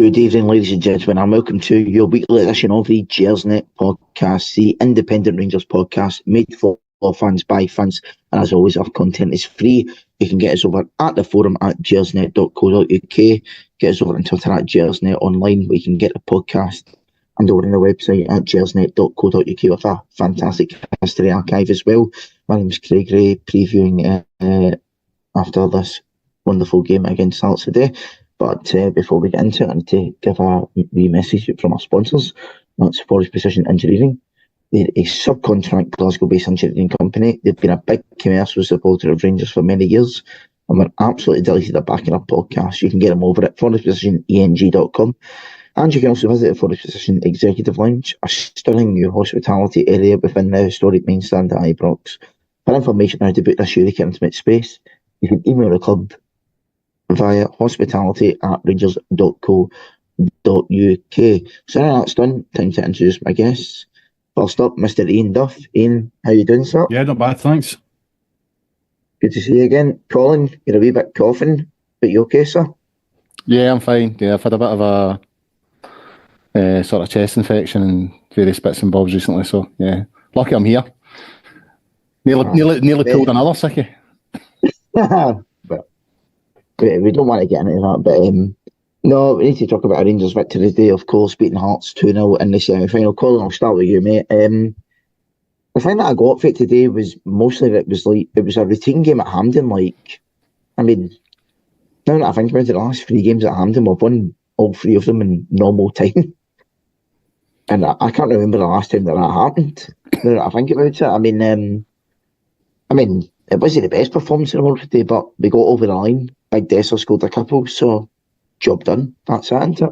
Good evening, ladies and gentlemen, and welcome to your weekly edition of the Gersnet Podcast, the independent Rangers podcast made for fans by fans. And as always, our content is free. You can get us over at the forum at gersnet.co.uk, get us over on Twitter at Gersnet Online, where you can get the podcast, and over on the website at gersnet.co.uk with a fantastic history archive as well. My name's Craig Ray, previewing after this wonderful game against Hearts today. But before we get into it, I need to give a wee message from our sponsors. That's Forrest Precision Engineering. They're a subcontract Glasgow-based engineering company. They've been a big commercial supporter of Rangers for many years, and we're absolutely delighted they're backing our podcast. You can get them over at forrestprecisioneng.com, and you can also visit the Forrest Precision Executive Lounge, a stunning new hospitality area within the historic main stand at Ibrox. For information on how to book this unique intimate space, you can email the club via hospitality@rangers.co.uk. So now that's done, time to introduce my guests. First up, Mr. Iain Duff. Iain, how you doing, sir? Yeah, not bad, thanks. Good to see you again. Colin, you're a wee bit coughing, but you okay, sir? Yeah, I'm fine. Yeah, I've had a bit of a sort of chest infection and various bits and bobs recently, so yeah. Lucky I'm here. Nearly pulled another sickie. We don't want to get into that, but no, we need to talk about a Rangers victory today, of course, beating Hearts 2-0 in the semi-final. Colin, I'll start with you, mate. The thing that I got for it today was mostly that it was a routine game at Hampden. Like, I mean, now that I think about it, the last 3 games at Hampden, we've won all 3 of them in normal time. And I can't remember the last time that happened. Now that I think about it, I mean, it wasn't the best performance in the world today, but we got over the line. Big Dessler scored a couple, so job done. That's it, isn't it?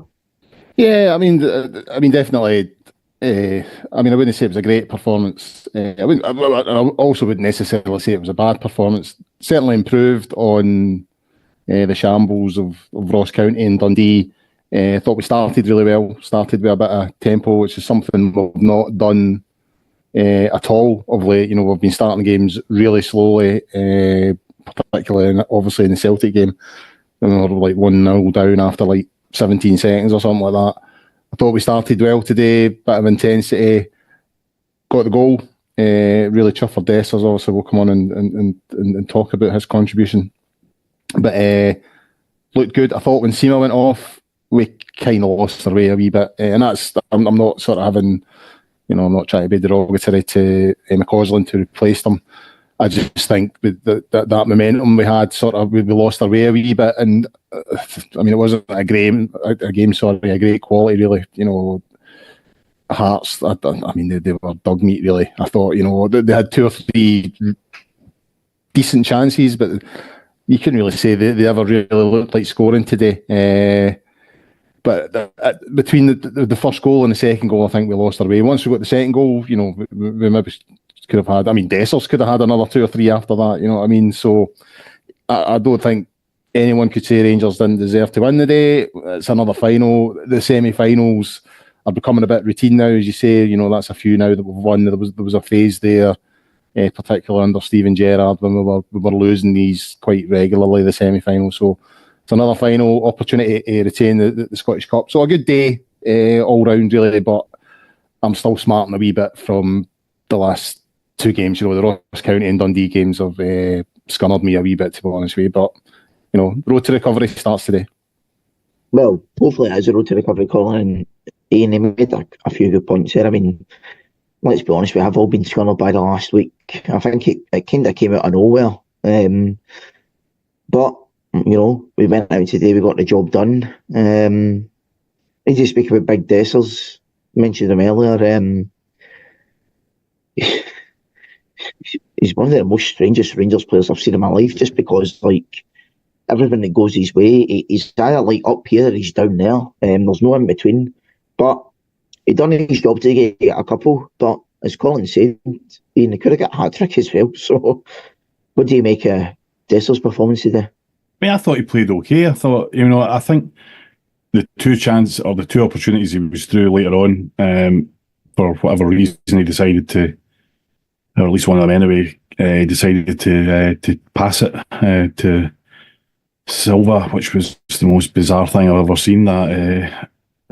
Yeah, I mean, definitely. I wouldn't say it was a great performance. I also wouldn't necessarily say it was a bad performance. Certainly improved on the shambles of Ross County and Dundee. I thought we started really well. Started with a bit of tempo, which is something we've not done at all of late. You know, we've been starting games really slowly. Particularly, obviously, in the Celtic game, when we were like 1-0 down after like 17 seconds or something like that. I thought we started well today, bit of intensity, got the goal. Really chuffed for Dessers. Obviously, we'll come on and talk about his contribution. But looked good. I thought when Sima went off, we kind of lost our way a wee bit. And that's, I'm not sort of having, I'm not trying to be derogatory to McCausland to replace them. I just think that momentum we had, we lost our way a wee bit, and it wasn't a great quality really. Hearts, they were dog meat really. I thought, they had 2 or 3 decent chances, but you couldn't really say they ever really looked like scoring today. But between the first goal and the second goal, I think we lost our way. Once we got the second goal, we maybe could have had. Dessers could have had another 2 or 3 after that. You know what I mean? So I don't think anyone could say Rangers didn't deserve to win the day. It's another final. The semi-finals are becoming a bit routine now, as you say. That's a few now that we've won. There was a phase there, particularly under Steven Gerrard, when we were losing these quite regularly, the semi-finals. So it's another final opportunity to retain the Scottish Cup. So a good day all round, really. But I'm still smarting a wee bit from the last 2 games. The Ross County and Dundee games have scunnered me a wee bit, to be honest with you. But, road to recovery starts today. Well, hopefully it is a road to recovery, Colin. And Iain made a few good points there. Let's be honest, we have all been scunnered by the last week. I think it kind of came out of nowhere. But, we went out today, we got the job done. I need to speak about Big Dessers. Mentioned him earlier. He's one of the most strangest Rangers players I've seen in my life, just because everything that goes his way, he's either up here or he's down there. There's no in between. But he done his job to get a couple. But as Colin said, he could have got a hat-trick as well. So what do you make of Dessers' performance today? I thought he played okay. I thought, I think the 2 chances or the 2 opportunities he was through later on, for whatever reason he decided to, or at least one of them anyway, decided to pass it to Silva, which was the most bizarre thing I've ever seen. That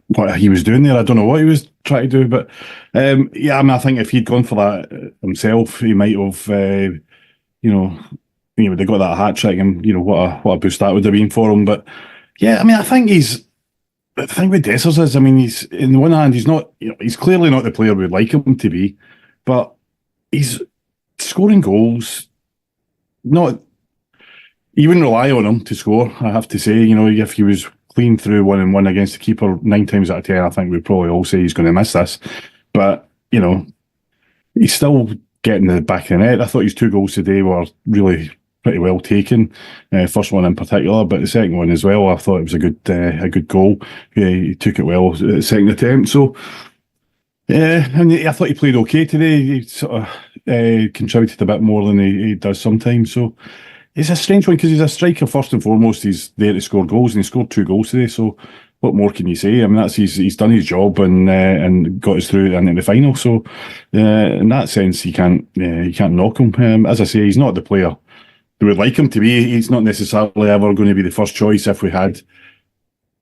what he was doing there, I don't know what he was trying to do, but yeah, I mean, I think if he'd gone for that himself, he might have, he would have got that hat trick, and what a boost that would have been for him. But yeah, I mean, I think the thing with Dessers is, I mean, he's in the one hand, he's not, he's clearly not the player we'd like him to be, but he's scoring goals. Not, you wouldn't rely on him to score, I have to say. If he was clean through 1-1 against the keeper 9 times out of 10, I think we'd probably all say he's going to miss this. But, he's still getting the back of the net. I thought his 2 goals today were really pretty well taken. First one in particular, but the second one as well, I thought it was a good goal. He took it well at the second attempt. So, and I thought he played okay today. He sort of contributed a bit more than he does sometimes. So it's a strange one because he's a striker first and foremost. He's there to score goals, and he scored 2 goals today. So what more can you say? I mean, he's done his job and got us through into the final. So in that sense, you can't knock him. As I say, he's not the player we would like him to be. He's not necessarily ever going to be the first choice if we had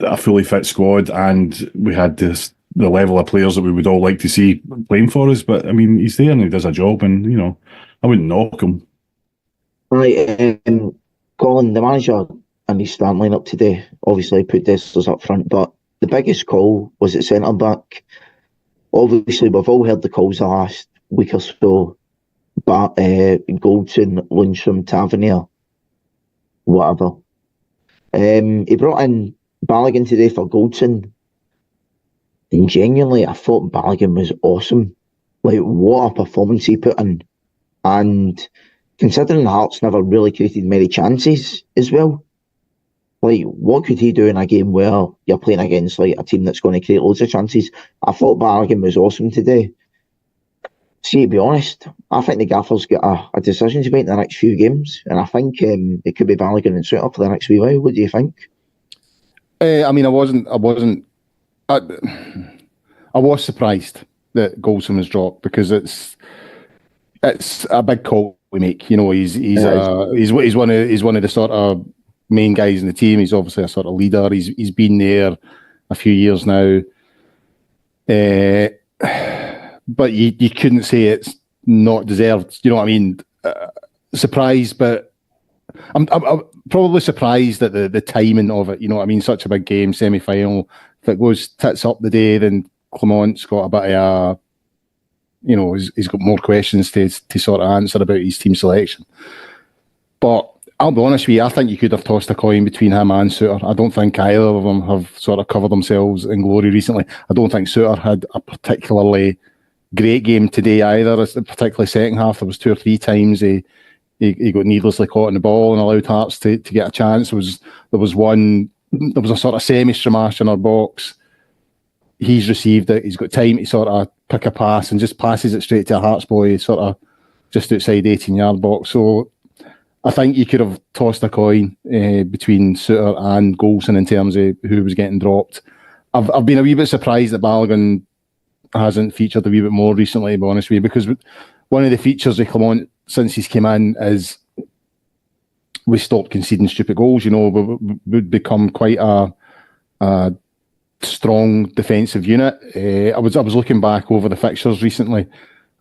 a fully fit squad and we had the level of players that we would all like to see playing for us. But I mean, he's there and he does a job, and I wouldn't knock him. Right, Colin, the manager and his starting lineup today obviously put Dessers up front, but the biggest call was at centre back. Obviously, we've all heard the calls the last week or so. But Goldson, Lundstram, Tavernier, whatever. He brought in Balogun today for Goldson. And genuinely, I thought Balogun was awesome. Like, what a performance he put in. And considering Hearts never really created many chances as well, like, what could he do in a game where you're playing against like a team that's going to create loads of chances? I thought Balogun was awesome today. See, to be honest, I think the gaffer's got a decision to make in the next few games, and I think it could be Balogun and Suter for the next wee while. What do you think? I mean, I was surprised that Goldson was dropped because it's a big call we make. He's one of the sort of main guys in the team. He's obviously a sort of leader. He's been there a few years now. But you couldn't say it's not deserved. You know what I mean? Surprised, but I'm probably surprised at the timing of it. You know what I mean? Such a big game, semi-final. If it goes tits up the day, then Clement's got a bit of he's got more questions to sort of answer about his team selection. But I'll be honest with you, I think you could have tossed a coin between him and Suter. I don't think either of them have sort of covered themselves in glory recently. I don't think Suter had a particularly great game today either, particularly second half. There was 2 or 3 times he got needlessly caught in the ball and allowed Hearts to get a chance. There was a sort of semi-stramash in our box. He's received it. He's got time to sort of pick a pass and just passes it straight to a Hearts boy, sort of just outside 18-yard box. So I think you could have tossed a coin between Suter and Goldson in terms of who was getting dropped. I've been a wee bit surprised that Balogun hasn't featured a wee bit more recently, to be honest with you, because one of the features of Clement since he's came in is we stopped conceding stupid goals. We'd become quite a strong defensive unit. I was looking back over the fixtures recently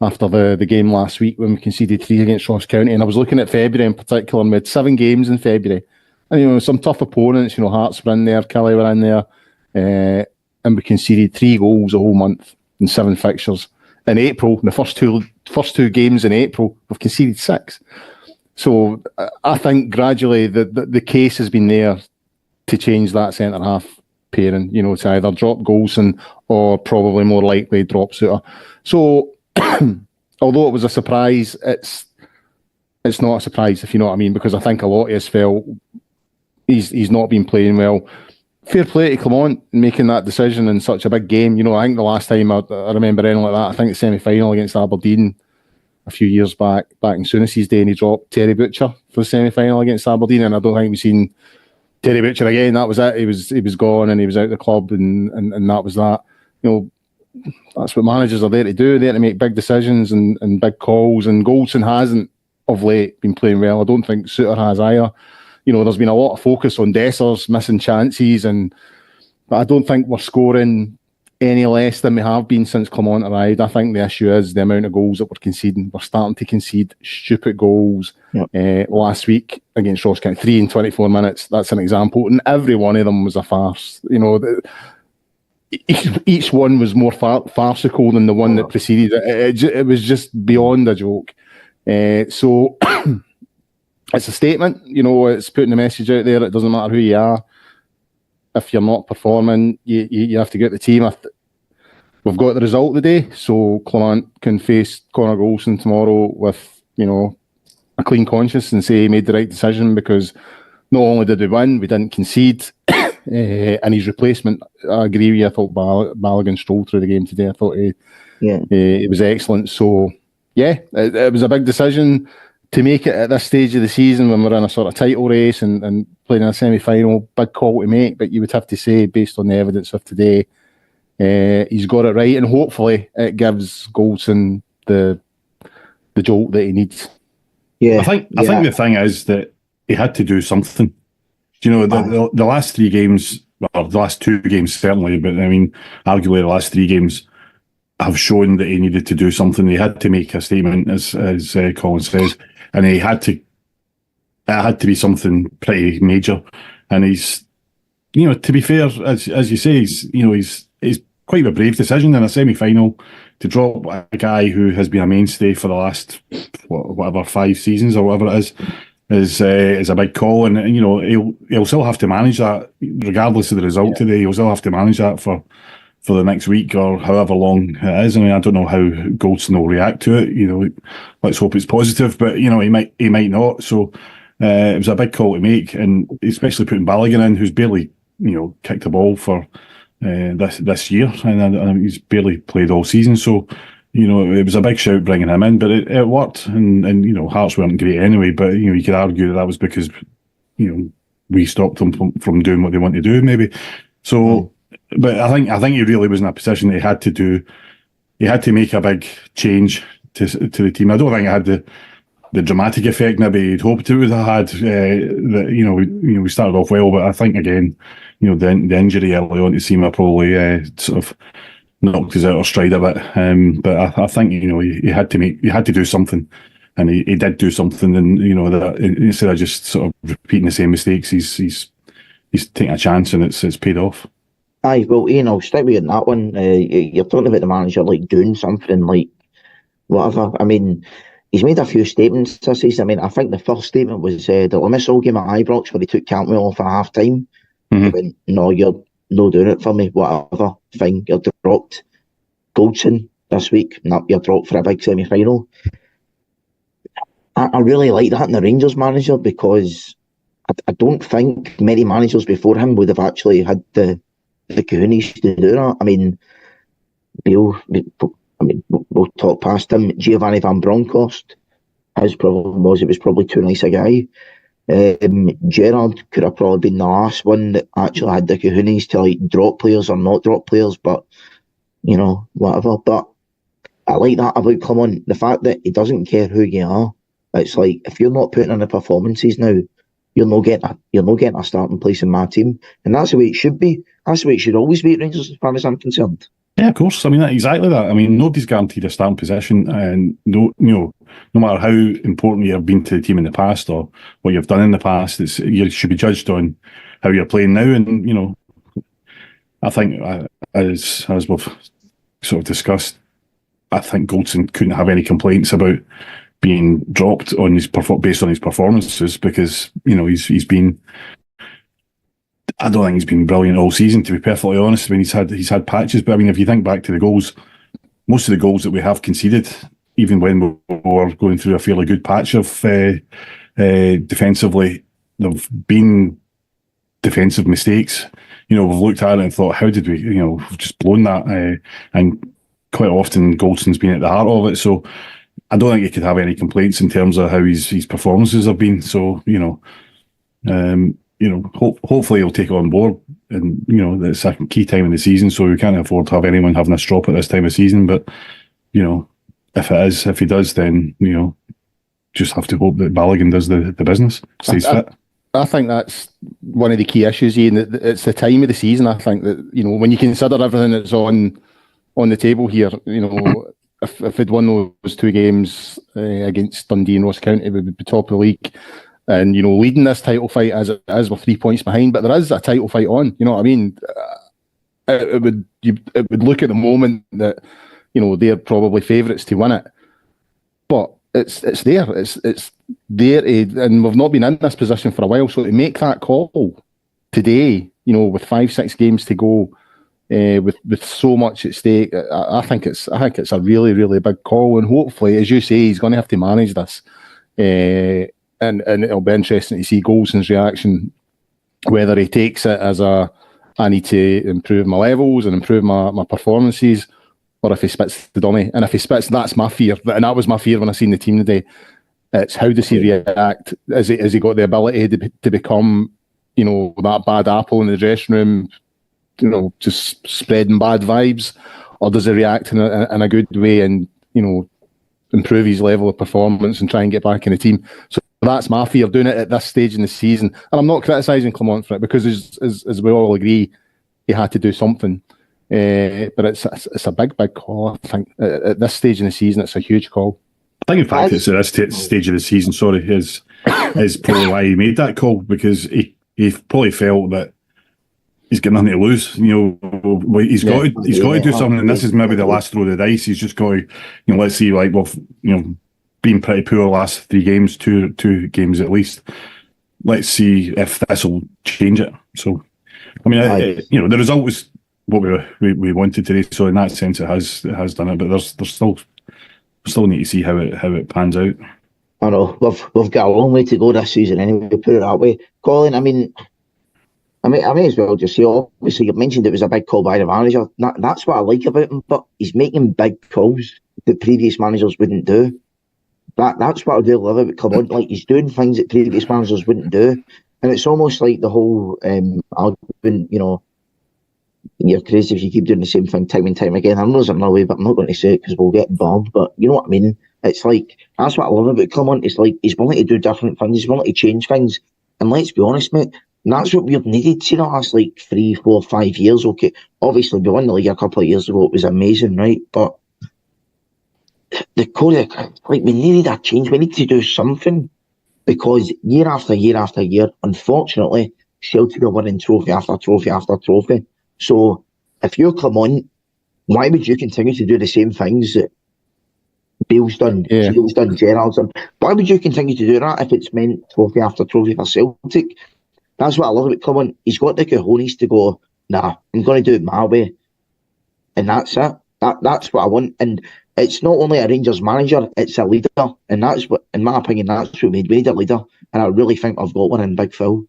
after the game last week when we conceded 3 against Ross County, and I was looking at February in particular, and we had 7 games in February. And some tough opponents, Hearts were in there, Kelly were in there, and we conceded 3 goals a whole month in 7 fixtures. In April, in the first two games in April, we've conceded 6. So I think gradually the case has been there to change that centre half pairing. To either drop Goldson or probably more likely drop Suter. So although it was a surprise, it's not a surprise, if you know what I mean, because I think a lot of us felt he's not been playing well. Fair play to Clement making that decision in such a big game. I think the last time I remember anything like that, I think the semi-final against Aberdeen a few years back in Souness's day, and he dropped Terry Butcher for the semi-final against Aberdeen, and I don't think we've seen Terry Butcher again. That was it. He was gone, and he was out of the club, and that was that. That's what managers are there to do. They're there to make big decisions and big calls, and Goldson hasn't of late been playing well. I don't think Suter has either. there's been a lot of focus on Dessers missing chances, but I don't think we're scoring any less than we have been since Clement arrived. I think the issue is the amount of goals that we're conceding. We're starting to concede stupid goals. Yep. Last week against Ross County, 3 in 24 minutes. That's an example, and every one of them was a farce. Each one was more farcical than the one that preceded it. It was just beyond a joke. So it's a statement. It's putting the message out there. It doesn't matter who you are. If you're not performing, you have to get the team. We've got the result today, so Clement can face Connor Golson tomorrow with a clean conscience and say he made the right decision, because not only did we win, we didn't concede. And his replacement, I agree with you. I thought Balogun strolled through the game today. I thought he was excellent. So it was a big decision to make it at this stage of the season when we're in a sort of title race and playing in a semi-final. Big call to make, but you would have to say, based on the evidence of today, he's got it right, and hopefully it gives Golson the jolt that he needs. I think the thing is that he had to do something. The last 3 games, or the last 2 games certainly, but I mean, arguably the last 3 games have shown that he needed to do something. He had to make a statement, as Colin says, and it had to be something pretty major. And he's, to be fair, as you say, he's quite a brave decision in a semi-final to drop a guy who has been a mainstay for the last 5 seasons or whatever it is a big call, and he'll still have to manage that regardless of the result today. He'll still have to manage that for the next week or however long it is. I mean, I don't know how Golson will react to it. Let's hope it's positive, but he might not. So it was a big call to make, and especially putting Balogun in, who's barely kicked a ball for this year, and he's barely played all season. So it was a big shout bringing him in, but it worked, and Hearts weren't great anyway. But you could argue that was because we stopped them from doing what they want to do, maybe. So. But I think he really was in a position that he had to do. He had to make a big change to the team. I don't think it had the dramatic effect maybe he'd hoped it would have had. We started off well, but I think again, the injury early on to Seema probably sort of knocked us out of stride a bit. But I think he had to do something, and he did do something. And that instead of just sort of repeating the same mistakes, he's taking a chance, and it's paid off. Aye, well, Ian, I'll stick with you on that one. You're talking about the manager doing something, whatever. I mean, he's made a few statements this season. I mean, I think the first statement was the Limassol game at Ibrox, where he took Cantwell off at half time. Mm-hmm. He went, "No, you're not doing it for me. Whatever, fine, you're dropped." Golson this week, no, you're dropped for a big semi-final. I really like that in the Rangers manager, because I don't think many managers before him would have actually had the cojones to do that. I mean, we'll talk past him. Giovanni Van Bronckhorst, his problem was it was probably too nice a guy. Gerrard could have probably been the last one that actually had the cojones to drop players or not drop players, but whatever. But I like that about Clement, the fact that he doesn't care who you are. It's like, if you're not putting in the performances now, you're not getting a starting place in my team, and that's the way it should be. That's the way it should always be at Rangers, as far as I'm concerned. Yeah, of course. I mean, exactly that. I mean, nobody's guaranteed a starting position, and no matter how important you have been to the team in the past or what you've done in the past, you should be judged on how you're playing now. And I think as we've sort of discussed, I think Golson couldn't have any complaints about being dropped on based on his performances, because he's been. I don't think he's been brilliant all season, to be perfectly honest. I mean, he's had patches, but I mean, if you think back to the goals, most of the goals that we have conceded, even when we were going through a fairly good patch of defensively, there've been defensive mistakes. We've looked at it and thought, how did we? We've just blown that, and quite often Golson's been at the heart of it. So I don't think he could have any complaints in terms of how his performances have been. So hopefully he'll take it on board, and the second key time in the season. So we can't afford to have anyone having a strop at this time of season. But if he does, then just have to hope that Balogun does the business, stays fit. I think that's one of the key issues, Ian. It's the time of the season. I think that, when you consider everything that's on the table here, if they'd won those 2 games against Dundee and Ross County, we would be top of the league. And, leading this title fight as it is, with 3 points behind. But there is a title fight on, you know what I mean? It would look at the moment that, they're probably favourites to win it. But it's there. It's there, and we've not been in this position for a while. So to make that call today, with 5-6 games to go, with so much at stake, I think it's a really, really big call. And hopefully, as you say, he's going to have to manage this, and it'll be interesting to see Golson's reaction, whether he takes it as I need to improve my levels and improve my performances, or if he spits the dummy. And if he spits, that's my fear. And that was my fear when I seen the team today. It's how does he react? Has he got the ability to become, that bad apple in the dressing room, just spreading bad vibes? Or does he react in a good way and, improve his level of performance and try and get back in the team? So that's my fear, doing it at this stage in the season. And I'm not criticising Clement for it, because as we all agree, he had to do something. But it's a big call. I think at this stage in the season, it's a huge call. I think, in fact, it's at this stage of the season, is probably why he made that call, because he probably felt that he's got nothing to lose. He's got to do something, and this is maybe the last throw of the dice. He's just got to, let's see, been pretty poor the last 3 games, two games at least. Let's see if this will change it. So, I mean, the result was what we wanted today. So in that sense, it has done it. But there's still need to see how it pans out. I know we've got a long way to go this season anyway. Put it that way, Colin. I may as well just say, obviously you mentioned it was a big call by the manager. That's what I like about him. But he's making big calls that previous managers wouldn't do. That's what I do love about Clement. Like, he's doing things that previous managers wouldn't do, and it's almost like the whole argument. You're crazy if you keep doing the same thing time and time again. I know there's another way, but I'm not going to say it because we'll get bombed. But you know what I mean? It's like, that's what I love about Clement. It's like he's willing to do different things. He's willing to change things. And let's be honest, mate, that's what we've needed in the last 3, 4, 5 years. Okay, obviously we won the league a couple of years ago. It was amazing, right? But the core, we needed a change. We need to do something, because year after year after year, unfortunately, Celtic are winning trophy after trophy after trophy. So if you're Clement, why would you continue to do the same things that Bale's done, Shields done, Gerrard's done? Why would you continue to do that if it's meant trophy after trophy for Celtic? That's what I love about Clement. He's got the cojones to go, nah, I'm going to do it my way. And that's it. That's what I want. And it's not only a Rangers manager, it's a leader. And that's what, in my opinion, that's what we need a leader. And I really think I've got one in Big Phil.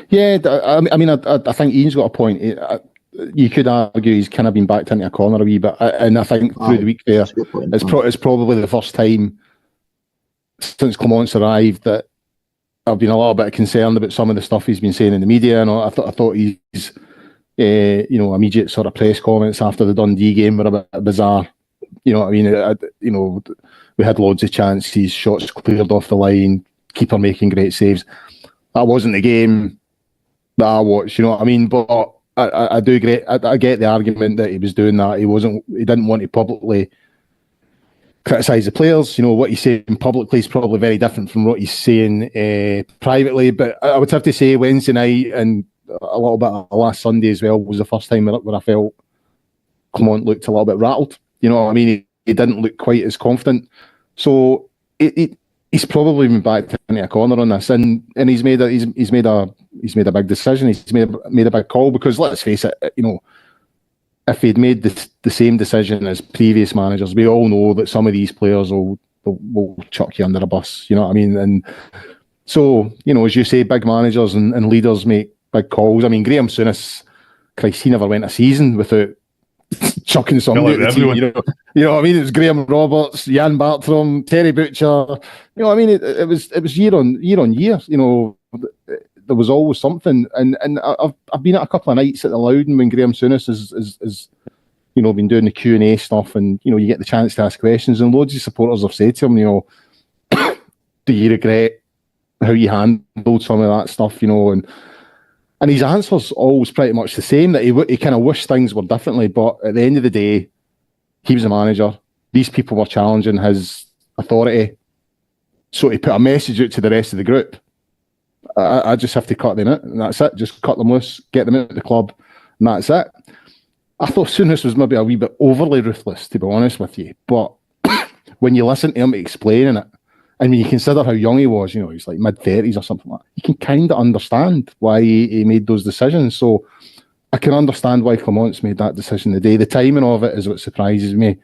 Yeah, I think Ian's got a point. You could argue he's kind of been backed into a corner a wee bit. And I think through the week there, it's probably the first time since Clement's arrived that I've been a little bit concerned about some of the stuff he's been saying in the media. And I thought his immediate sort of press comments after the Dundee game were a bit bizarre. You know what I mean? We had loads of chances, shots cleared off the line, keeper making great saves. That wasn't the game that I watched, you know what I mean? But I do agree. I get the argument that he was doing that. He didn't want to publicly criticise the players. What he's saying publicly is probably very different from what he's saying privately. But I would have to say Wednesday night and a little bit of last Sunday as well was the first time where I felt Clement looked a little bit rattled. You know what I mean? He didn't look quite as confident. So he's probably been backed into a corner on this, and he's made a big decision. He's made a big call, because let's face it, if he'd made the same decision as previous managers, we all know that some of these players will chuck you under a bus. You know what I mean? And so, as you say, big managers and leaders make big calls. I mean, Graham Souness, Christ, he never went a season without chucking somebody at the team, you know what I mean? It was Graham Roberts, Jan Bartram, Terry Butcher. You know what I mean? It was year on year. There was always something. And I've been at a couple of nights at the Loudon when Graham Souness is been doing the Q&A stuff, and you get the chance to ask questions, and loads of supporters have said to him, do you regret how you handled some of that stuff, and his answer's always pretty much the same, that he kind of wished things were differently, but at the end of the day, he was a manager. These people were challenging his authority, so he put a message out to the rest of the group. I just have to cut them out, and that's it. Just cut them loose, get them out of the club, and that's it. I thought Souness was maybe a wee bit overly ruthless, to be honest with you. But when you listen to him explaining it, and when you consider how young he was, he's like mid-30s or something like that, you can kind of understand why he made those decisions. So I can understand why Clement's made that decision today. The timing of it is what surprises me,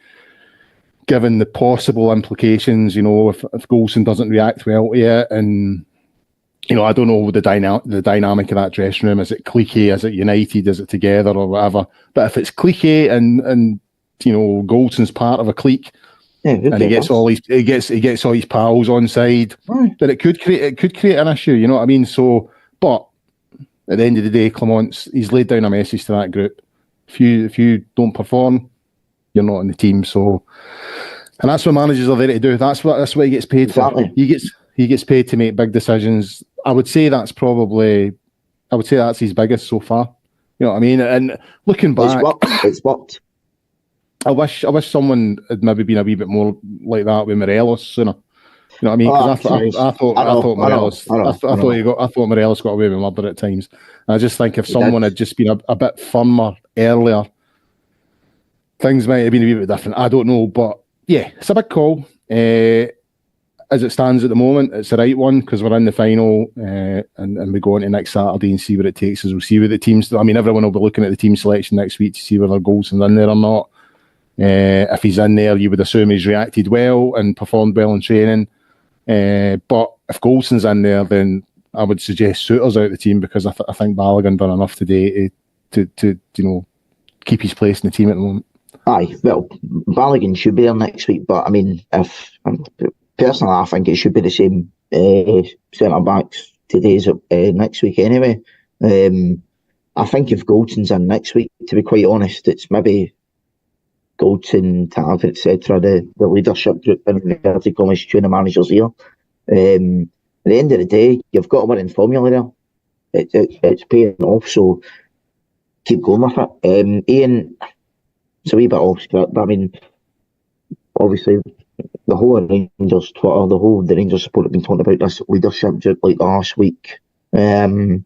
given the possible implications, if Goldson doesn't react well to it. And, I don't know the dynamic of that dressing room. Is it cliquey? Is it united? Is it together or whatever? But if it's cliquey and Goldson's part of a clique, and he gets all his pals on side, then it could create an issue. You know what I mean? So, but at the end of the day, he's laid down a message to that group. If you don't perform, you're not in the team. So, and that's what managers are there to do. That's what he gets paid for. He gets paid to make big decisions. I would say that's his biggest so far. You know what I mean? And looking back, it's worked. I wish someone had maybe been a wee bit more like that with Morelos sooner. You know what I mean? Because I thought Morelos got away with murder at times. And I just think if someone had just been a bit firmer earlier, things might have been a wee bit different. I don't know, but yeah, it's a big call. As it stands at the moment, it's the right one because we're in the final and we go into next Saturday and see what it takes us. We'll see what the teams. I mean, everyone will be looking at the team selection next week to see whether Goldson's in there or not. If he's in there, you would assume he's reacted well and performed well in training. But if Goldson's in there, then I would suggest Souttar's out of the team because I think Balogun done enough today to keep his place in the team at the moment. Aye, well, Balogun should be there next week, but I mean, personally, I think it should be the same centre backs today as next week anyway. I think if Goldson's in next week, to be quite honest, it's maybe Goldson, Tav, etc., the leadership group in inverted commas tune the manager's ear. At the end of the day, you've got a winning formula there. It's paying off, so keep going with it. Iain, it's a wee bit off script, but I mean, obviously, the whole Rangers Twitter, the Rangers support have been talking about this leadership group like last week. And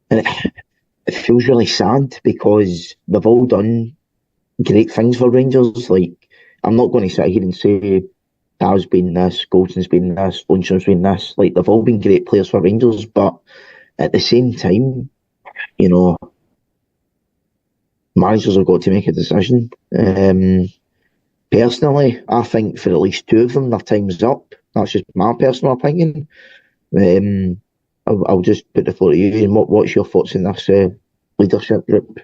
it feels really sad because they've all done great things for Rangers. Like, I'm not going to sit here and say Dav's been this, Goldson's been this, Lundstrom's been this. Like, they've all been great players for Rangers, but at the same time, managers have got to make a decision. Personally, I think for at least two of them, their time's up. That's just my personal opinion. I'll just put the floor to you. And what's your thoughts in this leadership group?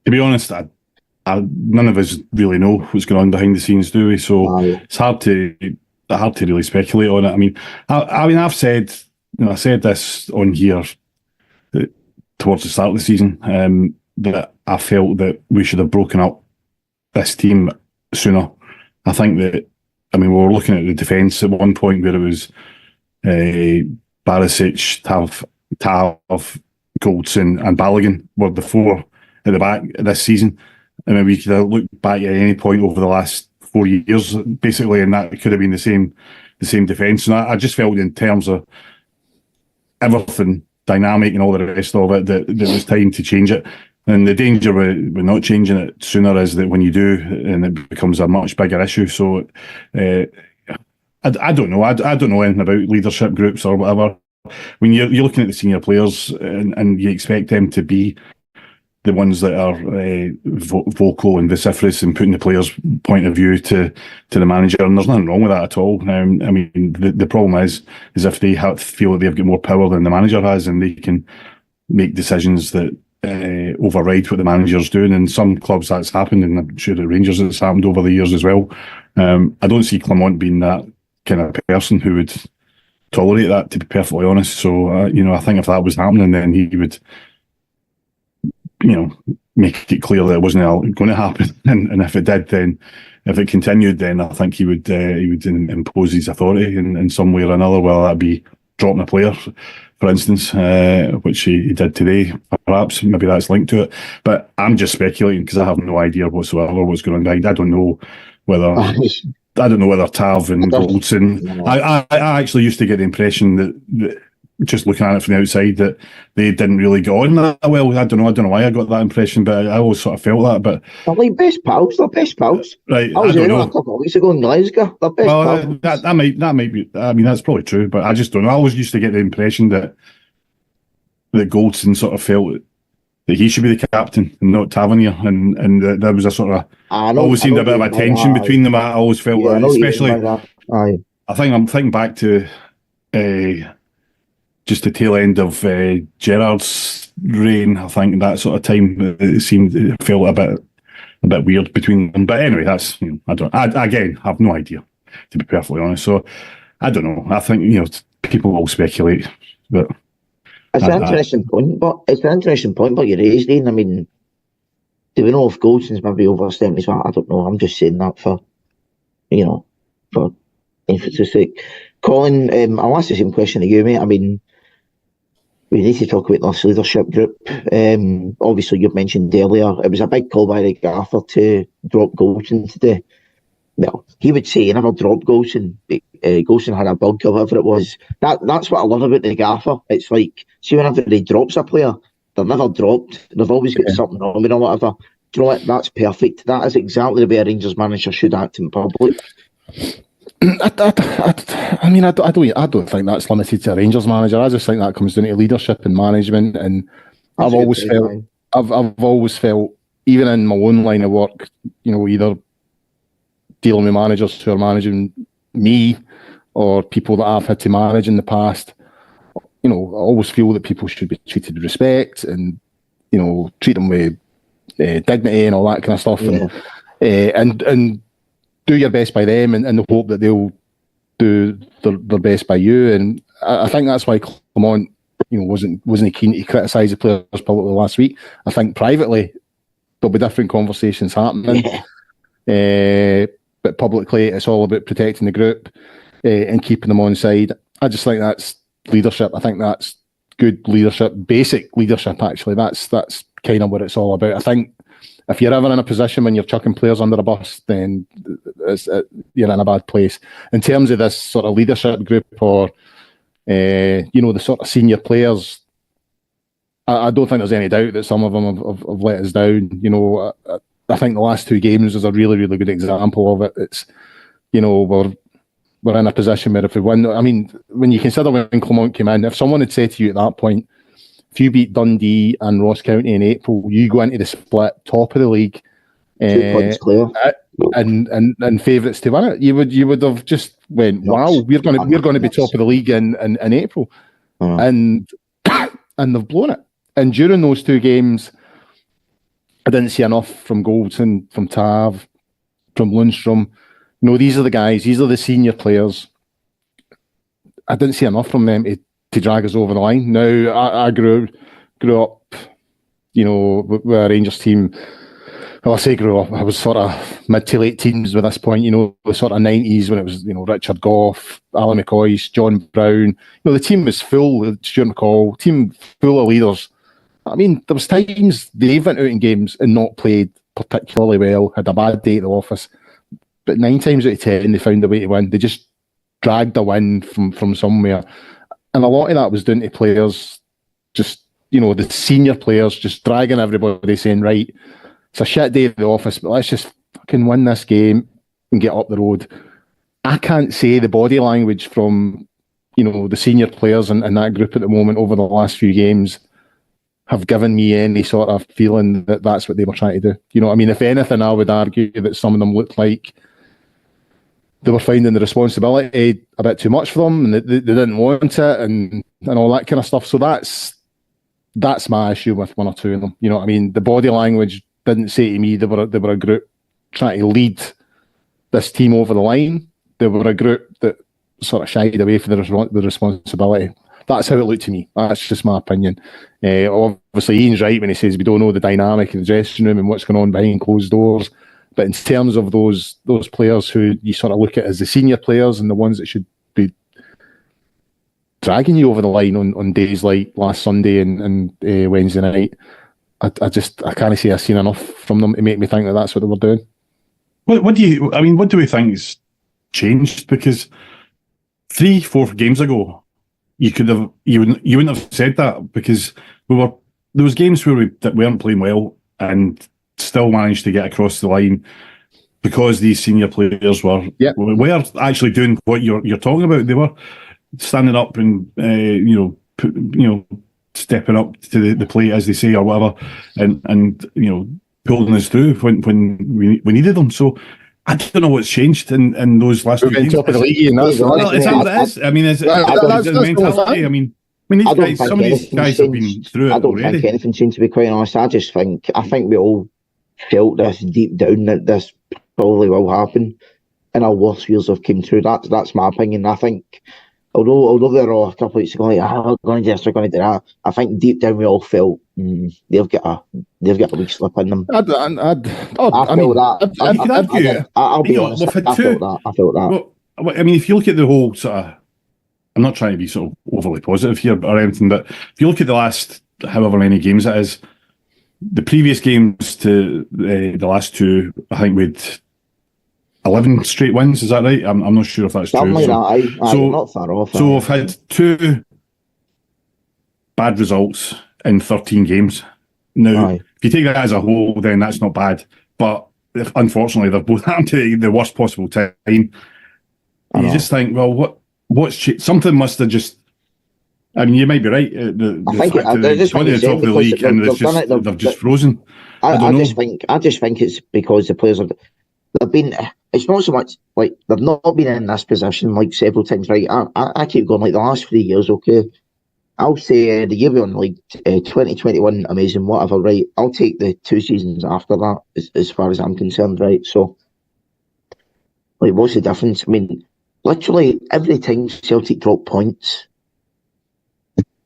To be honest, none of us really know what's going on behind the scenes, do we? So it's hard to really speculate on it. I mean, I've said, I said this on here towards the start of the season that I felt that we should have broken up this team sooner. I think that, we were looking at the defence at one point where it was Barisic, Tav, Goldson and Balogun were the four at the back this season. I mean, we could have looked back at any point over the last 4 years, basically, and that could have been the same defence. And I just felt in terms of everything, dynamic and all the rest of it, that it was time to change it. And the danger with not changing it sooner is that when you do, and it becomes a much bigger issue. So I don't know. I don't know anything about leadership groups or whatever. When you're looking at the senior players and you expect them to be the ones that are vocal and vociferous and putting the players' point of view to the manager, and there's nothing wrong with that at all. I mean, the problem is if they feel that they've got more power than the manager has, and they can make decisions that override what the manager's doing. In some clubs that's happened, and I'm sure at Rangers it's happened over the years as well. I don't see Clement being that kind of person who would tolerate that, to be perfectly honest. So I think if that was happening, then he would make it clear that it wasn't going to happen, and if it did, then if it continued, then I think he would impose his authority in some way or another, whether that be dropping a player, for instance, which he did today. Perhaps maybe that's linked to it. But I'm just speculating because I have no idea whatsoever what's going on behind. I don't know whether Tav and Goldson. I actually used to get the impression that just looking at it from the outside, that they didn't really get on that well. I don't know why I got that impression, but I always sort of felt that. But they're like best pals. They're best pals. Right. I don't know. A couple of weeks ago in Glasgow, they're best pals. That might be. I mean, that's probably true, but I just don't know. I always used to get the impression that Goldson sort of felt that he should be the captain and not Tavernier, and there was a sort of always seemed a bit of a tension between them. I always felt that, especially. I think I'm thinking back to just the tail end of Gerrard's reign. I think that sort of time it felt a bit weird between them. But anyway, that's I have no idea, to be perfectly honest. So I don't know. I think people will speculate, but. It's an interesting point, but you raised, Ian. I mean, do we know if Goldson's maybe overstepping his mark? I don't know. I'm just saying that for emphasis sake. Colin, I'll ask the same question to you, mate. I mean, we need to talk about this leadership group. Obviously, you've mentioned earlier, it was a big call by the gaffer to drop Goldson today. Well, he would say he never dropped Goldson. Goldson had a bug or whatever it was. That's what I love about the gaffer. It's like, see, whenever he drops a player, they're never dropped. They've always got something wrong with them or whatever. Do you know what? That's perfect. That is exactly the way a Rangers manager should act in public. I don't think that's limited to a Rangers manager. I just think that comes down to leadership and management. And I've always felt, even in my own line of work, either dealing with managers who are managing me or people that I've had to manage in the past, I always feel that people should be treated with respect and, treat them with dignity and all that kind of stuff. Yeah. And do your best by them and the hope that they'll do their best by you. And I think that's why Clement, wasn't keen to criticise the players publicly last week. I think privately there'll be different conversations happening. Yeah. But publicly, it's all about protecting the group and keeping them on side. I just think that's leadership. I think that's good leadership, basic leadership, actually. That's kind of what it's all about. I think if you're ever in a position when you're chucking players under a bus, then you're in a bad place. In terms of this sort of leadership group or, the sort of senior players, I don't think there's any doubt that some of them have let us down. I think the last two games is a really, really good example of it. It's, we're in a position where if we win, I mean, when you consider when Clement came in, if someone had said to you at that point, if you beat Dundee and Ross County in April, you go into the split top of the league, 2 points clear, and favourites to win it, you would have just went, wow, we're going to be top of the league in April, and they've blown it. And during those two games, I didn't see enough from Goldson, from Tav, from Lundstrom. These are the guys, these are the senior players. I didn't see enough from them to drag us over the line. Now, I grew up, with a Rangers team. Well, I say grew up, I was sort of mid to late teens with this point, the sort of 90s when it was, Richard Gough, Alan McCoy, John Brown. The team was full, Stuart McCall, team full of leaders. I mean, there was times they went out in games and not played particularly well, had a bad day at the office, but 9 times out of 10 they found a way to win. They just dragged a win from somewhere, and a lot of that was down to players, just the senior players just dragging everybody, saying, right, it's a shit day at the office, but let's just fucking win this game and get up the road. I can't say the body language from the senior players in that group at the moment over the last few games have given me any sort of feeling that that's what they were trying to do. I mean, if anything, I would argue that some of them looked like they were finding the responsibility a bit too much for them, and they didn't want it, and all that kind of stuff. So that's my issue with one or two of them. I mean, the body language didn't say to me they were a group trying to lead this team over the line. They were a group that sort of shied away from the responsibility. That's how it looked to me. That's just my opinion. Obviously, Ian's right when he says we don't know the dynamic of the dressing room and what's going on behind closed doors. But in terms of those players who you sort of look at as the senior players and the ones that should be dragging you over the line on days like last Sunday and Wednesday night, I can't say I've seen enough from them to make me think that that's what they were doing. What do we think has changed? Because 3-4 games ago, you wouldn't have said that, because there was games where we weren't playing well and still managed to get across the line because these senior players were actually doing what you're talking about. They were standing up and stepping up to the plate, as they say, or whatever, and pulling us through when we needed them. So I don't know what's changed in those last 2 games. Top of the league, and that's is that what it is? I mean, is it the mentality? I mean, some of these guys have been through it already. I don't think anything changed, to be quite honest. I think we all felt this deep down that this probably will happen, and our worst fears have come true. That's my opinion. I think, although they're all a couple of weeks ago, like, we're going to do this, we're going to do that, I think deep down we all felt they've got a wee slip in them. I felt that. I'll be honest. I felt that. Well, I mean, if you look at the whole sort of, I'm not trying to be sort of overly positive here or anything, but if you look at the last however many games it is, the previous games to the last two, I think we'd 11 straight wins. Is that right? I'm not sure if that's true. Like so not far off. So we've had 2 bad results in 13 games. Now, if you take that as a whole, then that's not bad. But unfortunately, they've both happened to the worst possible time. You just think, well, what's something must have just. I mean, you might be right. I think they've got to the top of the league and they've just frozen. I just think it's because the players they've been. It's not so much like they've not been in this position like several times, right? I keep going like the last 3 years, okay? I'll say the year we won like 2021, amazing, whatever, right? I'll take the 2 seasons after that as far as I'm concerned, right? So, like, what's the difference? I mean, literally every time Celtic dropped points,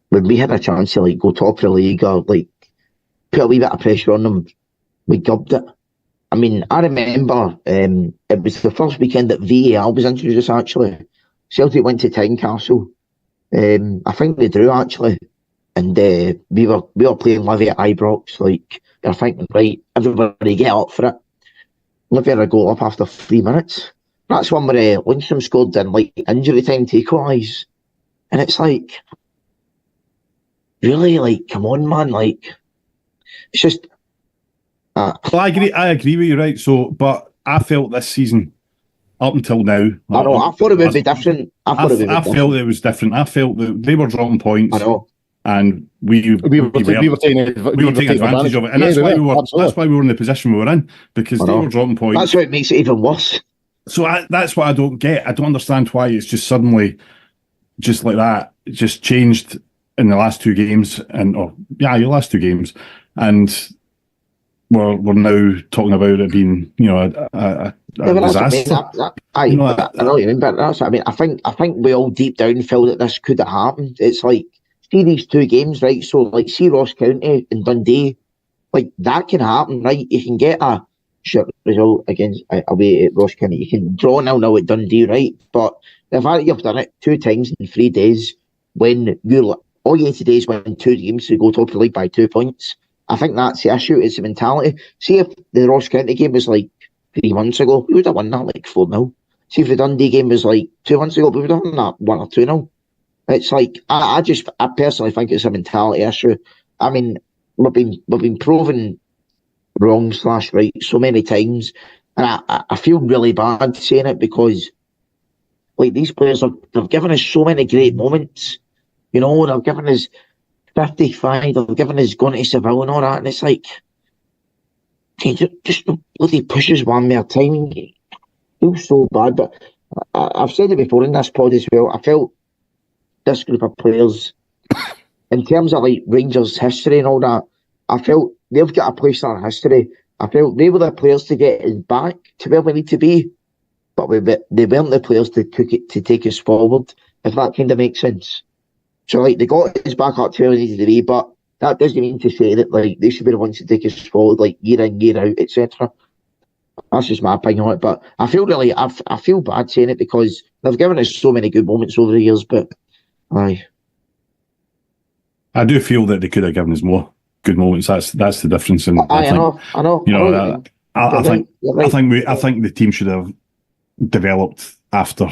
when we had a chance to like go top of the league or like put a wee bit of pressure on them, we gubbed it. I mean, I remember it was the first weekend that VAR was introduced, actually. Celtic went to Tynecastle. I think they drew, actually. And we were playing Livy at Ibrox. Like, you're thinking, right, everybody get up for it. Livy had a goal up after 3 minutes. That's one where Lindstrom scored in like injury time to equalise. And it's like, really, like, come on, man. Like, it's just... Well, I agree with you, right? So, but I felt this season, up until now, I know. I thought it would be different. I felt it was different. I felt that they were dropping points. I know, and we were taking advantage of it, and that's why we were in the position we were in, because they were dropping points. That's why it makes it even worse. So that's what I don't get. I don't understand why it's just suddenly, just like that, it just changed in the last 2 games, and your last 2 games, and. We're now talking about it being, a disaster. I know what you mean, but that's what I mean. I think we all deep down felt that this could have happened. It's like, see these 2 games, right? So, like, see Ross County and Dundee, like, that can happen, right? You can get a shit result against away at Ross County. You can draw 0-0 at Dundee, right? But the fact that you've done it 2 times in 3 days, when all you need to do is win 2 games to go top of the league by 2 points. I think that's the issue. It's the mentality. See, if the Ross County game was like 3 months ago, we would have won that like 4-0. See, if the Dundee game was like 2 months ago, we would have won that 1 or 2-0. It's like, I personally think it's a mentality issue. I mean, we've been proven wrong / right so many times, and I feel really bad saying it, because like, these players they've given us so many great moments. They've given us 55, they've given us going to Seville and all that, and it's like, just bloody pushes one more time. It feels so bad, but I've said it before in this pod as well. I felt this group of players, in terms of like Rangers' history and all that, I felt they've got a place in our history. I felt they were the players to get us back to where we need to be, but they weren't the players to take us forward, if that kind of makes sense. So, like, they got us back up to where we needed to be, but that doesn't mean to say that, like, they should be the ones to take us forward, like, year in, year out, etc. That's just my opinion on it. But I feel I feel bad saying it because they've given us so many good moments over the years. But aye, I do feel that they could have given us more good moments. That's the difference. And I know. You know, I think the team should have developed after.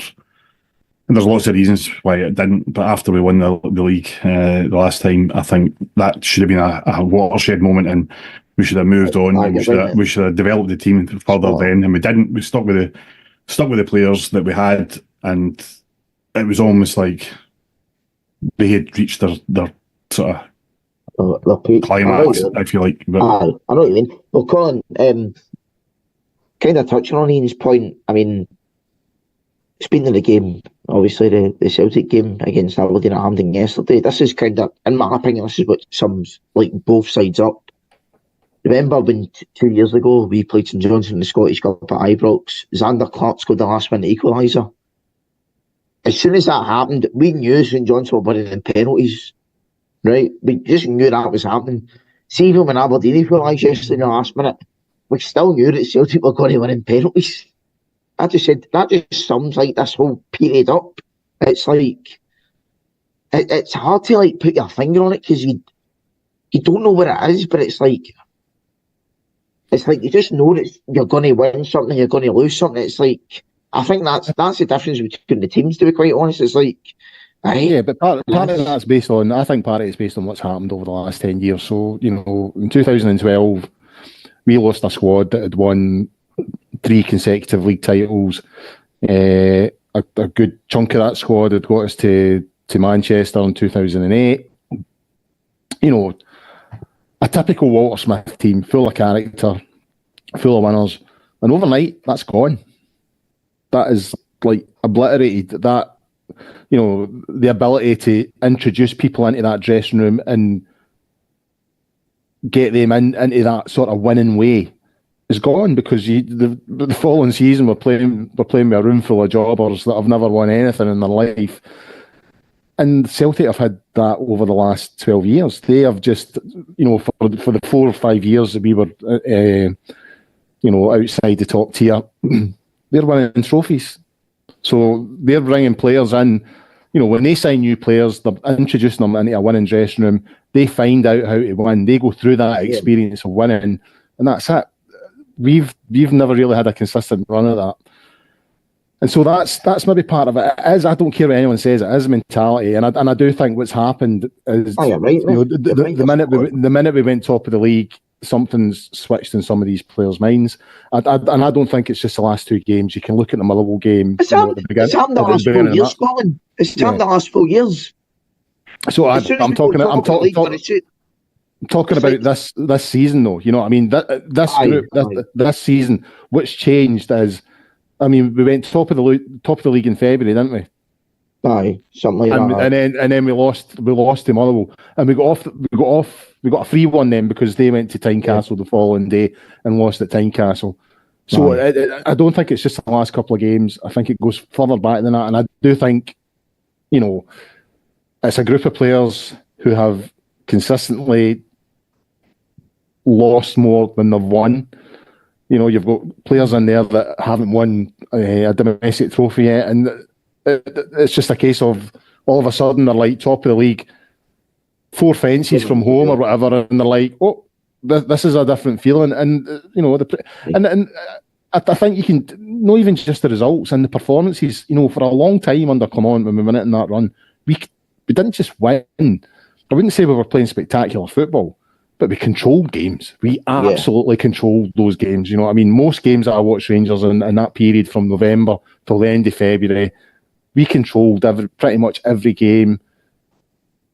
And there's lots of reasons why it didn't, but after we won the league the last time, I think that should have been a watershed moment, and we should have moved on. And we should have developed the team further then, and we didn't. We stuck with the players that we had, and it was almost like they had reached their sort of climax. I feel like. But I know what you mean. Well, Colin, kind of touching on Ian's point. I mean, speaking of the game, obviously the Celtic game against Aberdeen at Hampden yesterday, this is kind of, in my opinion, this is what sums like both sides up. Remember when 2 years ago we played St Johnstone in the Scottish Cup at Ibrox, Xander Clark scored the last minute equaliser. As soon as that happened, we knew St Johnstone were winning in penalties, right? We just knew that was happening. See, even when Aberdeen equalised yesterday in the last minute, we still knew that Celtic were going to win in penalties. I just said that just sums like this whole period up. It's like it's hard to like put your finger on it because you don't know what it is, but it's like you just know that you're going to win something, you're going to lose something. It's like I think that's the difference between the teams. To be quite honest, it's like yeah, but part of that's based on. I think part of it's based on what's happened over the last 10 years. So in 2012, we lost a squad that had won 3 consecutive league titles. A good chunk of that squad had got us to Manchester in 2008. A typical Walter Smith team, full of character, full of winners. And overnight, that's gone. That is like obliterated. That, the ability to introduce people into that dressing room and get them into that sort of winning way is gone because the following season we're playing with a room full of jobbers that have never won anything in their life. And Celtic have had that over the last 12 years. They have just, for the 4 or 5 years that we were, outside the top tier, they're winning trophies. So they're bringing players in. When they sign new players, they're introducing them into a winning dressing room. They find out how to win. They go through that experience of winning, and that's it. We've never really had a consistent run of that. And so that's maybe part of it. It is, I don't care what anyone says, it is mentality. And I do think what's happened is the minute we went top of the league, something's switched in some of these players' minds. And I don't think it's just the last 2 games. You can look at the Motherwell game. It's happened the last 4 years, Colin. It's happened the last 4 years. So I'm talking about this season, though. You know what I mean? This season, what's changed is, I mean, we went top of the league in February, didn't we? Aye, something like that. And then we lost to Motherwell, and we got a 3-1 then because they went to Tynecastle the following day and lost at Tynecastle. So I don't think it's just the last couple of games. I think it goes further back than that, and I do think, it's a group of players who have consistently lost more than they've won. You've got players in there that haven't won a domestic trophy yet, and it's just a case of all of a sudden they're like top of the league, 4 fences from home or whatever, and they're like, oh, this is a different feeling. And and I think you can, not even just the results and the performances. For a long time under Clement, when we went in that run, we didn't just win. I wouldn't say we were playing spectacular football, but we controlled games. We absolutely controlled those games. Most games that I watched Rangers in that period from November till the end of February, we controlled pretty much every game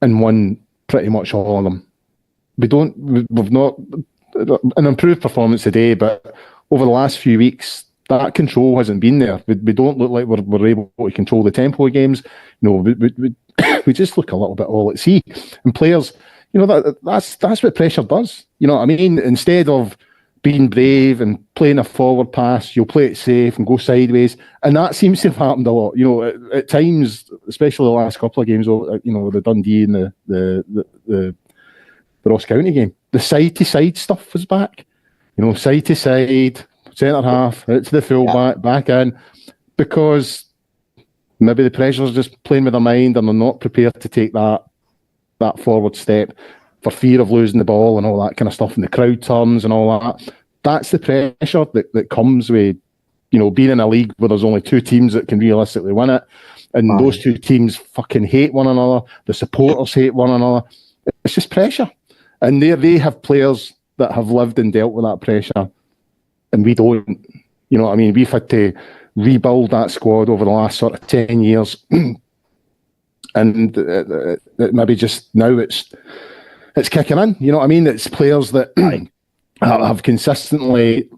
and won pretty much all of them. We've not an improved performance today, but over the last few weeks, that control hasn't been there. We don't look like we're able to control the tempo of games. We just look a little bit all at sea. And players, that's what pressure does. Instead of being brave and playing a forward pass, you'll play it safe and go sideways. And that seems to have happened a lot. At times, especially the last couple of games, the Dundee and the Ross County game, the side-to-side stuff was back. Side-to-side, centre half, out to the full back in, because maybe the pressure's just playing with their mind and they're not prepared to take that forward step for fear of losing the ball and all that kind of stuff, and the crowd turns and all that. That's the pressure that comes with, being in a league where there's only 2 teams that can realistically win it, and those 2 teams fucking hate one another. The supporters hate one another. It's just pressure, and they have players that have lived and dealt with that pressure, and we don't. You know what I mean? We've had to rebuild that squad over the last sort of 10 years, and maybe just now it's kicking in. You know what I mean? It's players that have consistently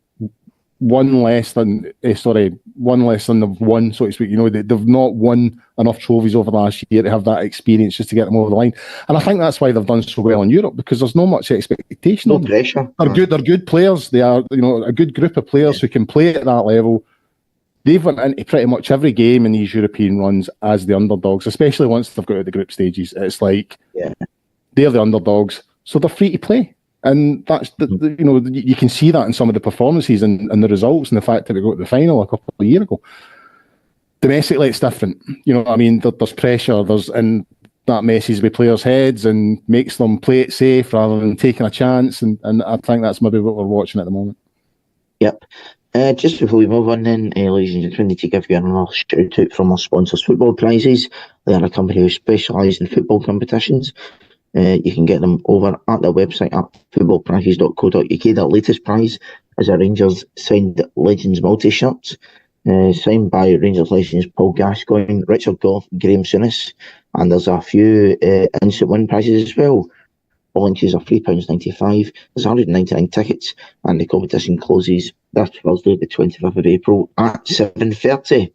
one less than they've won, so to speak. They've not won enough trophies over the last year to have that experience just to get them over the line. And I think that's why they've done so well in Europe, because there's not much expectation. No pressure. They're good players. They are, a good group of players who can play at that level. They've went into pretty much every game in these European runs as the underdogs, especially once they've got out the group stages. It's like they're the underdogs, so they're free to play. And that's you can see that in some of the performances and the results, and the fact that we got to the final a couple of years ago. Domestically, it's different. You know what I mean? There's pressure. And that messes with players' heads and makes them play it safe rather than taking a chance. And I think that's maybe what we're watching at the moment. Yep. Just before we move on then, ladies and gentlemen, need to give you another shout out from our sponsors, Football Prizes. They are a company who specialise in football competitions. You can get them over at their website at footballprizes.co.uk. Their latest prize is a Rangers signed Legends multi-shirt, signed by Rangers legends Paul Gascoigne, Richard Gough, Graham Souness, and there's a few instant win prizes as well. All entries are £3.95. There's 199 tickets, and the competition closes this Thursday, the 25th of April at 7:30.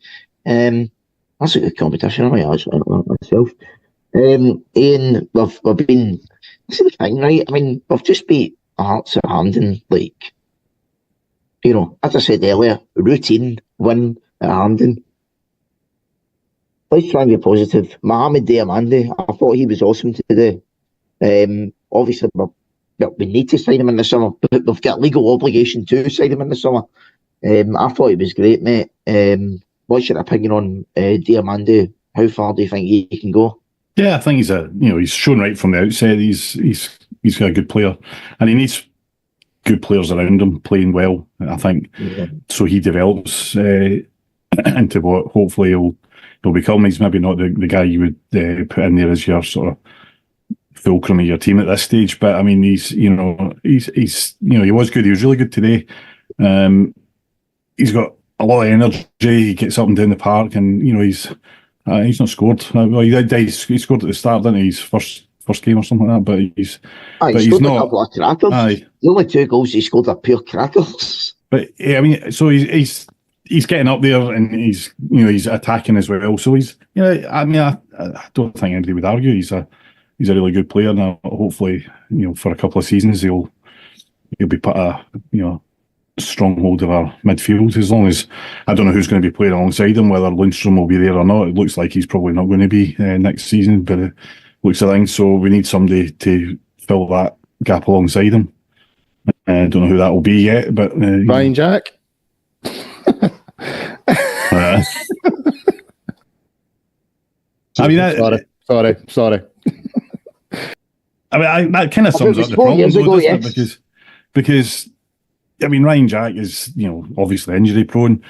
That's a good competition, I actually myself. Iain, we've been. This is the thing, right? I mean, we've just beat Hearts at Hampden, as I said earlier, routine win at Hampden. Let's try and be positive. Mohamed Diamande, I thought he was awesome today. Obviously, we need to sign him in the summer, but we've got legal obligation to sign him in the summer. I thought he was great, mate. What's your opinion on Diamande? How far do you think he can go? Yeah, I think he's shown right from the outset. He's got a good player, and he needs good players around him playing well. I think so. He develops into what hopefully he'll become. He's maybe not the guy you would put in there as your sort of fulcrum of your team at this stage, but I mean, he was good. He was really good today. He's got a lot of energy. He gets up and down the park, and he's not scored. Well, he scored at the start, didn't he? His first game or something like that. But he's not. A couple of crackers. The only 2 goals he scored are pure crackers. But I mean, so he's getting up there, and he's attacking as well. So I don't think anybody would argue he's a really good player. Now, hopefully, for a couple of seasons he'll be put a stronghold of our midfield. As long as I don't know who's going to be playing alongside him, whether Lundstrom will be there or not. It looks like he's probably not going to be next season, but it looks of things. So we need somebody to fill that gap alongside him. I don't know who that will be yet, but Ryan Jack. I mean, sorry. I mean, that kind of sums up the problem, though, doesn't it? Because I mean, Ryan Jack is, obviously injury prone.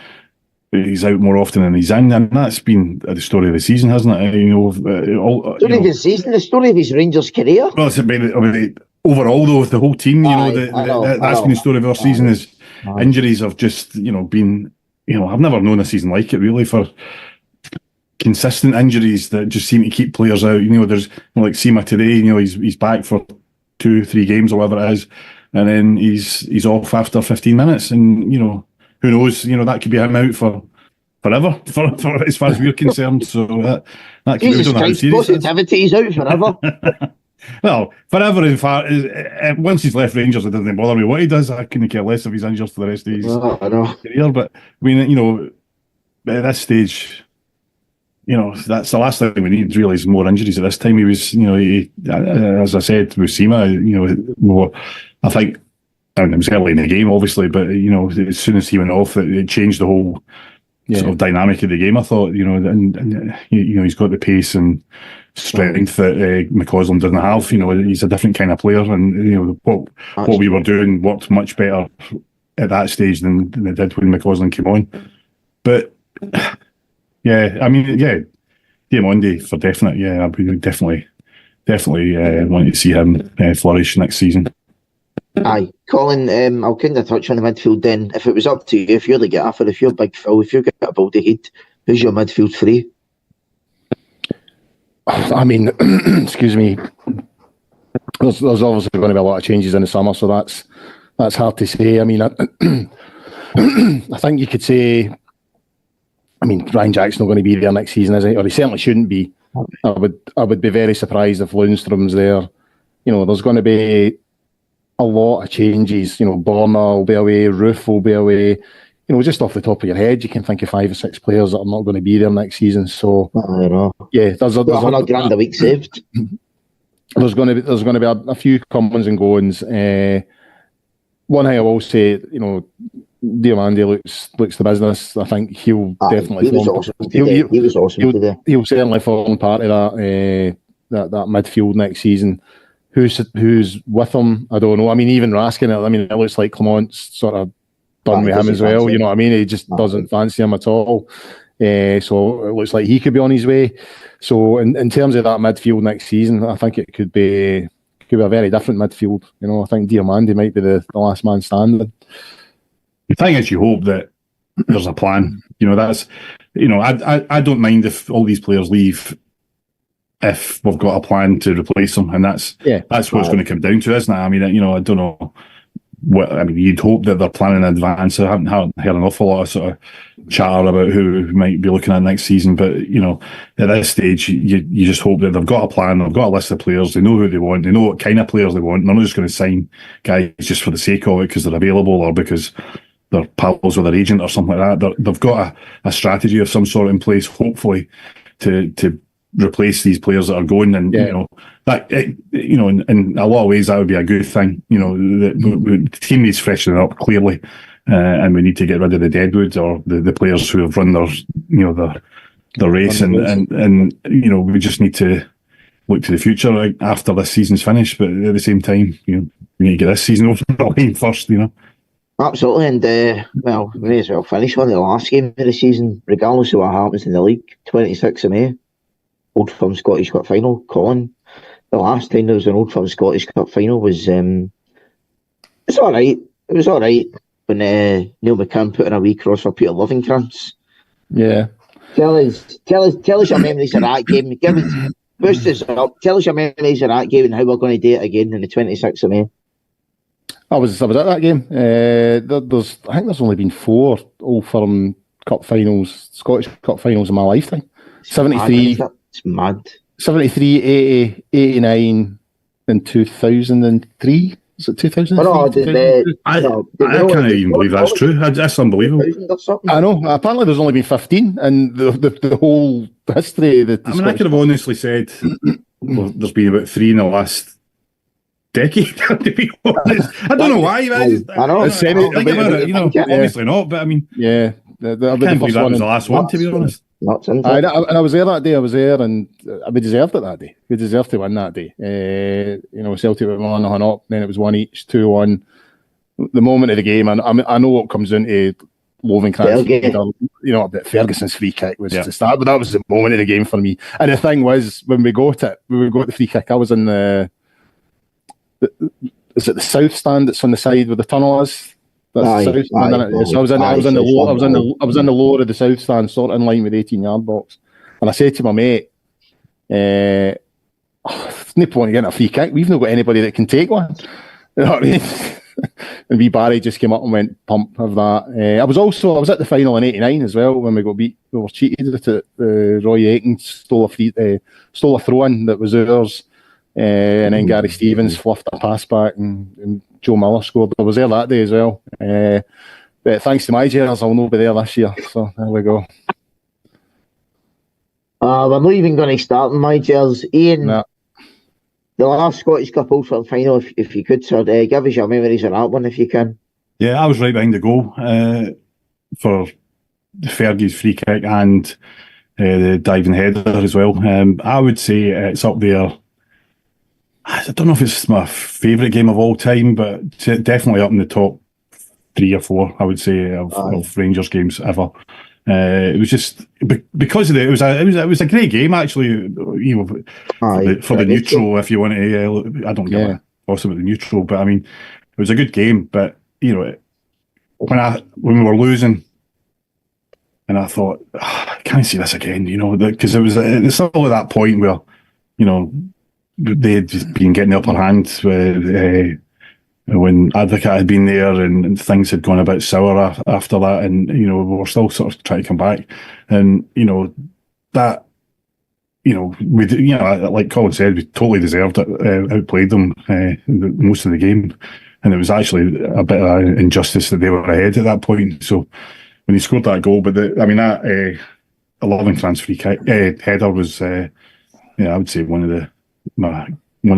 He's out more often than he's in, and that's been the story of the season, hasn't it? The story of his Rangers career. Well, it's been overall, though, with the whole team. That's been the story of our season. Is injuries have just, been. I've never known a season like it, really, for consistent injuries that just seem to keep players out. There's like Sima today. He's back for 2-3 games or whatever it is, and then he's off after 15 minutes, and who knows? That could be him out for forever, for as far as we're concerned. So that could be positivity. He's out forever. Well, forever. In fact, once he's left Rangers, it doesn't bother me what he does. I couldn't care less if he's injured for the rest of his career. But I mean, at this stage, that's the last thing we need. Really, is more injuries. At this time, he was, as I said, with Sima, I think mean, it was early in the game, obviously, but as soon as he went off, it changed the whole sort of dynamic of the game. I thought, and he's got the pace and strength that McCausland doesn't have. He's a different kind of player, and what we were doing worked much better at that stage than it did when McCausland came on. But Diamondi for definite. Yeah, I would definitely want to see him flourish next season. Aye, Colin, I'll kind of touch on the midfield then. If it was up to you, if you're the gaffer, if you're Big Phil, if you've got a baldy head, who's your midfield three? I mean, excuse me, there's obviously going to be a lot of changes in the summer, so that's hard to say. I mean, I think you could say, I mean, Ryan Jack's not going to be there next season, is he? Or he certainly shouldn't be. I would be very surprised if Lundstrom's there. There's going to be a lot of changes. Borna will be away, Roof will be away. Just off the top of your head, you can think of 5 or 6 players that are not going to be there next season. So, there's $100,000 a week saved. There's going to be a few comings and goings. One thing I will say, Diamandi looks the business. I think he'll definitely. He was awesome today. He'll certainly form part of that midfield next season. Who's with him? I don't know. I mean, even Raskin. I mean, it looks like Clement's sort of done with him as well. You know what I mean? He just doesn't fancy him at all. So it looks like he could be on his way. So in terms of that midfield next season, I think it could be a very different midfield. I think Diamandi might be the last man standing. The thing is, you hope that there's a plan. That's I don't mind if all these players leave if we've got a plan to replace them, and that's what it's going to come down to, isn't it? I mean, I don't know. You'd hope that they're planning in advance. I haven't heard an awful lot of sort of chatter about who might be looking at next season, but at this stage, you just hope that they've got a plan, they've got a list of players, they know who they want, they know what kind of players they want. They're not just going to sign guys just for the sake of it because they're available or because they're pals with their agent or something like that. They've got a strategy of some sort in place, hopefully, to replace these players that are going, and in a lot of ways that would be a good thing. The team needs freshening up clearly, and we need to get rid of the deadwood or the players who have run their race, and we just need to look to the future after this season's finished. But at the same time, we need to get this season over the line first. Absolutely, and we may as well finish on the last game of the season, regardless of what happens in the league. 26th of May. Old Firm Scottish Cup final. Colin, the last time there was an Old Firm Scottish Cup final was it's all right. It was all right when Neil McCann put in a wee cross for Peter Lovencrantz. Yeah. Tell us your memories of that game. Boost us up. Tell us your memories of that game and how we're going to do it again on the 26th of May. I was at that game. I think there's only been 4 Old Firm Cup finals, Scottish Cup finals in my lifetime. 73. It's mad. 73, 80, 89, and 2003. Is it 2003? I can't even believe that's true. That's unbelievable. I know. Apparently, there's only been 15, and the whole history. I could have honestly said there's been about 3 in the last decade. To be honest, I don't know why. I know. Think about it. Obviously not. But I mean, yeah, I can't believe that was the last one. To be honest. And I was there that day. I was there, and we deserved it that day. We deserved to win that day. Celtic were 1-0 up, then it was 1 each, 2-1. The moment of the game, I know what comes into Lovencrantz. But Ferguson's free kick was to start, but that was the moment of the game for me. And the thing was, when we got the free kick, I was in is it the south stand that's on the side where the tunnel is? That's the south stand, so I was in the lower of the south stand, sort of in line with the 18-yard box. And I said to my mate, there's no point in getting a free kick. We've not got anybody that can take one. You know what I mean? And wee Barry just came up and went pump of that. I was at the final in '89 as well when we got beat. We were cheated at it. Roy Aiken stole a throw in that was ours. And then Gary Stevens fluffed a pass back and Joe Miller scored. I was there that day as well. But thanks to my Gers, I'll not be there this year. So there we go. We're not even going to start in my Gers. Iain, The last Scottish Cup Ulster final, if you could, sir, give us your memories of that one if you can. Yeah, I was right behind the goal for Fergie's free kick and the diving header as well. I would say it's up there. I don't know if it's my favourite game of all time, but definitely up in the top 3 or 4, I would say, of Rangers games ever. It was just because of it was a great game actually. You know, for the neutral, if you want to. I don't give a fuss about the neutral, but I mean, it was a good game. But you know, when we were losing, and I thought, I can't see this again. You know, because it's still at that point where, you know, they'd just been getting the upper hand when Advocate had been there and things had gone a bit sour after that, and you know, we were still sort of trying to come back, and you know that, you know, like Colin said, we totally deserved it, outplayed them most of the game, and it was actually a bit of an injustice that they were ahead at that point. So when he scored that goal, but that 11 France free kick header was, I would say one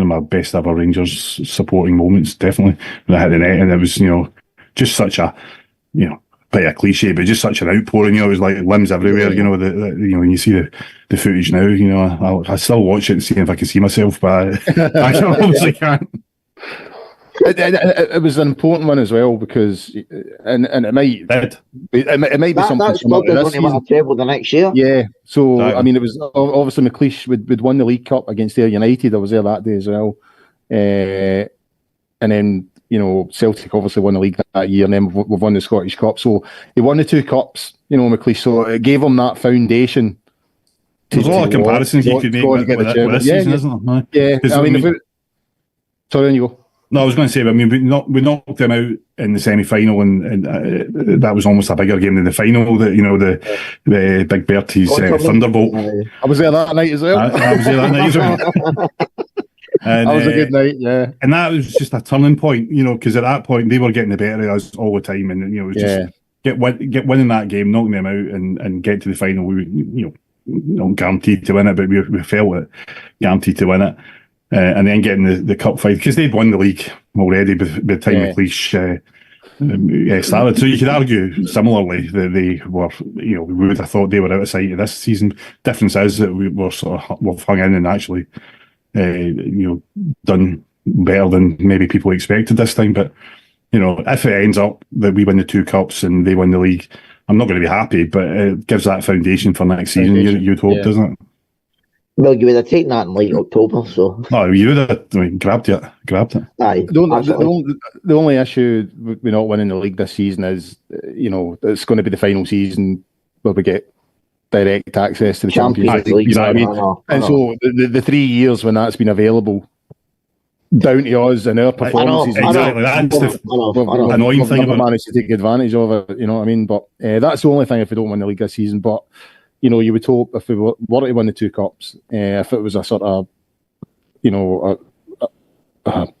of my best ever Rangers supporting moments, definitely, when I hit the net. And it was, you know, just such a, you know, bit of a cliche, but just such an outpouring. You know, it was like limbs everywhere. You know, you know, when you see the footage now, you know, I still watch it and see if I can see myself, but I obviously can't. It was an important one as well because, and it might be something that's similar to this season. Treble the next year. Yeah, so exactly. I mean, it was obviously McLeish would won the League Cup against Ayr United. I was there that day as well, and then, you know, Celtic obviously won the league that year, and then we've won the Scottish Cup. So he won the 2 cups, you know, McLeish. So it gave him that foundation. There's a lot of comparisons you could make with this season, isn't there? Yeah, I mean, sorry, on you go. No, I was going to say, I mean, we knocked them out in the semi-final, and that was almost a bigger game than the final. That, you know, the Big Bertie's Thunderbolt. I was there that night as well. I was there that night as well. And, that was a good night, yeah. And that was just a turning point, you know, because at that point they were getting the better of us all the time, and you know, it was just get winning that game, knocking them out, and get to the final. We were, you know, not guaranteed to win it, but we felt it guaranteed to win it. And then getting the cup fight, because they'd won the league already by the time McLeish started. So you could argue similarly that they were, you know, we would have thought they were out of sight of this season. Difference is that we were we've hung in and actually, you know, done better than maybe people expected this time. But, you know, if it ends up that we win the 2 cups and they win the league, I'm not going to be happy, but it gives that foundation for next season, you'd hope, doesn't it? Well, you would have taken that in late October, so. No, you would have grabbed it. Aye, the only issue with not winning the league this season is, you know, it's going to be the final season where we get direct access to the Champions League. You know what I mean? And so the 3 years when that's been available, down to us and our performances. Exactly, that's the annoying thing about it. Managed to take advantage of it, you know what I mean? But that's the only thing if we don't win the league this season. But, you know, you would hope if we were to win the 2 cups, if it was a sort of, you know,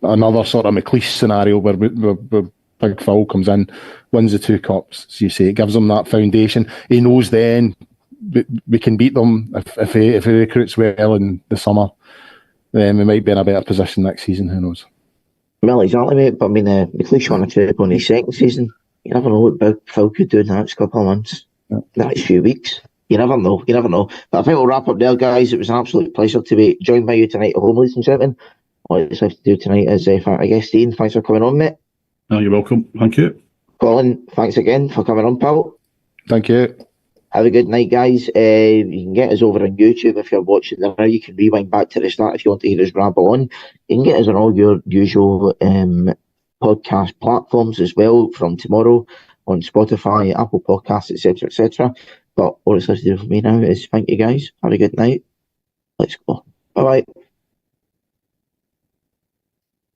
another sort of McLeish scenario where Big Phil comes in, wins the 2 cups, as you say, it gives him that foundation. He knows then we can beat them if he recruits well in the summer. Then we might be in a better position next season. Who knows? Well, exactly, mate. But I mean, McLeish won a treble in his second season. You never know what Big Phil could do in the next couple of months, the next few weeks. You never know. But I think we'll wrap up there, guys. It was an absolute pleasure to be joined by you tonight at home, ladies and gentlemen. All I have to do tonight is thank our guest, Iain. Thanks for coming on, mate. Oh, you're welcome. Thank you. Colin, thanks again for coming on, pal. Thank you. Have a good night, guys. You can get us over on YouTube if you're watching there now. You can rewind back to the start if you want to hear us ramble on. You can get us on all your usual podcast platforms as well from tomorrow on Spotify, Apple Podcasts, etc., etc. But all it's left to do for me now is thank you, guys. Have a good night. Let's go. Bye-bye.